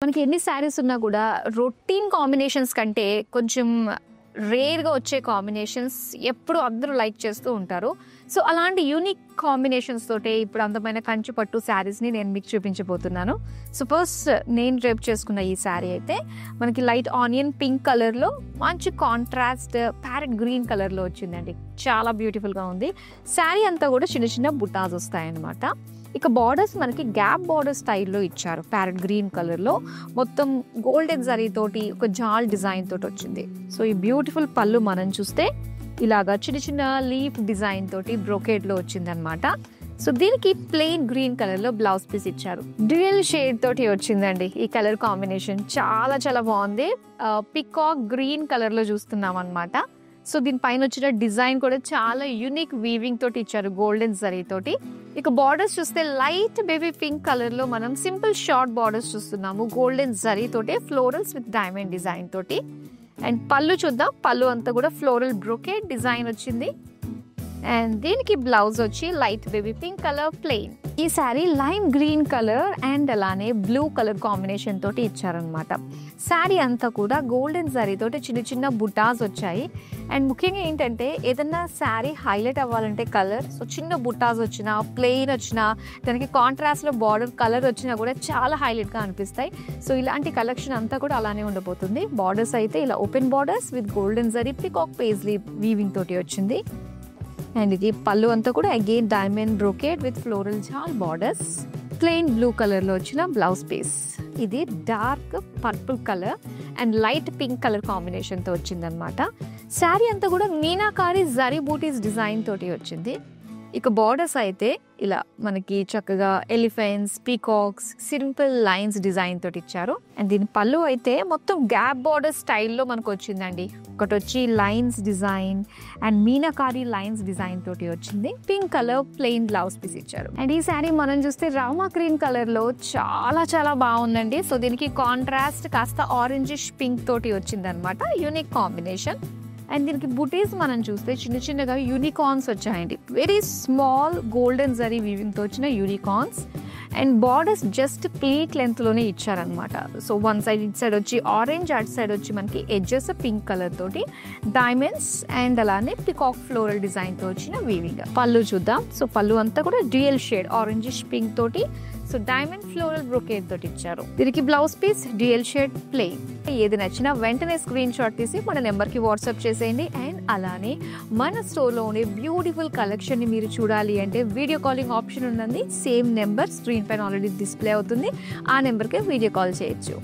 మనకి ఎన్ని శారీస్ ఉన్నా కూడా రొటీన్ కాంబినేషన్స్ కంటే కొంచెం రేర్గా వచ్చే కాంబినేషన్స్ ఎప్పుడు అందరూ లైక్ చేస్తూ ఉంటారు. సో అలాంటి యూనిక్ కాంబినేషన్స్ తోటే ఇప్పుడు అందమైన కంచి పట్టు శారీస్ని నేను మీకు చూపించబోతున్నాను. సో ఫస్ట్ నేను రేపు చేసుకున్న ఈ శారీ అయితే మనకి లైట్ ఆనియన్ పింక్ కలర్లో మంచి కాంట్రాస్ట్ ప్యారెట్ గ్రీన్ కలర్లో వచ్చిందండి. చాలా బ్యూటిఫుల్గా ఉంది. శారీ అంతా కూడా చిన్న చిన్న బుటాస్ వస్తాయన్నమాట. ఇక బార్డర్స్ మనకి గ్యాప్ బార్డర్ స్టైల్లో ఇచ్చారు. ప్యారెట్ గ్రీన్ కలర్లో మొత్తం గోల్డెన్ జరీ తోటి ఒక జాల్ డిజైన్ తోటి వచ్చింది. సో ఈ బ్యూటిఫుల్ పళ్ళు మనం చూస్తే ఇలాగా చిన్న చిన్న లీఫ్ డిజైన్ తోటి బ్రోకేడ్లో వచ్చింది అనమాట. సో దీనికి ప్లెయిన్ గ్రీన్ కలర్లో బ్లౌజ్ పీస్ ఇచ్చారు. డ్యూయల్ షేడ్ తోటి వచ్చిందండి ఈ కలర్ కాంబినేషన్. చాలా చాలా బాగుంది. పికాక్ గ్రీన్ కలర్లో చూస్తున్నాం అనమాట. సో దీనిపైన వచ్చిన డిజైన్ కూడా చాలా యూనిక్ వీవింగ్ తోటి ఇచ్చారు, గోల్డెన్ జరీ తోటి. ఇక బార్డర్స్ చూస్తే లైట్ బేబీ పింక్ కలర్ లో మనం సింపుల్ షార్ట్ బార్డర్స్ చూస్తున్నాము, గోల్డెన్ జరీ తోటి ఫ్లోరల్స్ విత్ డైమండ్ డిజైన్ తోటి. అండ్ పళ్ళు చూద్దాం. పళ్ళు అంతా కూడా ఫ్లోరల్ బ్రోకేడ్ డిజైన్ వచ్చింది. అండ్ దీనికి బ్లౌజ్ వచ్చి light baby pink colour plain. ఈ sari lime green colour and అలానే బ్లూ కలర్ కాంబినేషన్ తోటి ఇచ్చారనమాట. శారీ అంతా కూడా గోల్డెన్ జరీ తోటి చిన్న చిన్న బుటాస్ వచ్చాయి. అండ్ ముఖ్యంగా ఏంటంటే ఏదన్నా శారీ హైలైట్ అవ్వాలంటే కలర్, సో చిన్న బుటాస్ వచ్చినా ప్లెయిన్ వచ్చినా దానికి కాంట్రాస్ట్లో బార్డర్ కలర్ వచ్చినా కూడా చాలా హైలైట్గా అనిపిస్తాయి. సో ఇలాంటి కలెక్షన్ అంతా కూడా అలానే ఉండబోతుంది. బార్డర్స్ అయితే ఇలా open borders with golden zari peacock paisley weaving తోటి వచ్చింది. అండ్ ఇది పళ్ళు అంతా కూడా again diamond brocade with floral jaal borders. Plain blue కలర్లో వచ్చిన బ్లౌజ్ పీస్. ఇది dark purple colour and light pink colour కాంబినేషన్తో వచ్చిందనమాట. శారీ అంతా కూడా మీనాకారి జరీ బూటీస్ డిజైన్ తోటి వచ్చింది. ఇక బార్డర్స్ అయితే ఇలా మనకి చక్కగా elephants, peacocks, simple lines design తోటి ఇచ్చారు. అండ్ దీని పళ్ళు అయితే మొత్తం గ్యాప్ బార్డర్ స్టైల్లో మనకు వచ్చిందండి. ఒకటి వచ్చి lines design and meenakari lines design తోటి వచ్చింది. Pink colour plain blouse piece ఇచ్చారు. అండ్ ఈ శారీ మనం చూస్తే రామా గ్రీన్ కలర్ లో చాలా చాలా బాగుందండి. సో దీనికి కాంట్రాస్ట్ కాస్త ఆరెంజిష్ పింక్ తోటి వచ్చింది అనమాట. Unique combination. అండ్ దీనికి బుటీస్ మనం చూస్తే చిన్న చిన్నగా యూనికార్న్స్ వచ్చాయండి. వెరీ స్మాల్ గోల్డెన్ జరీ వీవింగ్తో వచ్చిన unicorns. And borders just pleat లెంత్లోనే ఇచ్చారనమాట. సో వన్ సైడ్ ఇటు సైడ్ వచ్చి ఆరెంజ్, అటు సైడ్ వచ్చి మనకి ఎడ్జెస్ పింక్ కలర్ తోటి డైమండ్స్ అండ్ అలానే పికాక్ ఫ్లోరల్ డిజైన్తో వచ్చిన వీవింగ్. పళ్ళు చూద్దాం. సో పళ్ళు అంతా కూడా డ్యూయల్ షేడ్ ఆరెంజిష్ పింక్ తోటి సో డైమండ్ ఫ్లోరల్ బ్రోకేడ్ తోటి ఇచ్చారు. దీనికి blouse piece dual shade plain. ఏది నచ్చినా వెంటనే స్క్రీన్ షాట్ తీసి మన నెంబర్కి వాట్సాప్ చేసేయండి. అండ్ అలానే మన స్టోర్లో ఉండే బ్యూటిఫుల్ కలెక్షన్ని మీరు చూడాలి అంటే వీడియో కాలింగ్ ఆప్షన్ ఉన్నది. సేమ్ నెంబర్ స్క్రీన్ పైన ఆల్రెడీ డిస్ప్లే అవుతుంది. ఆ నెంబర్కి వీడియో కాల్ చేయొచ్చు.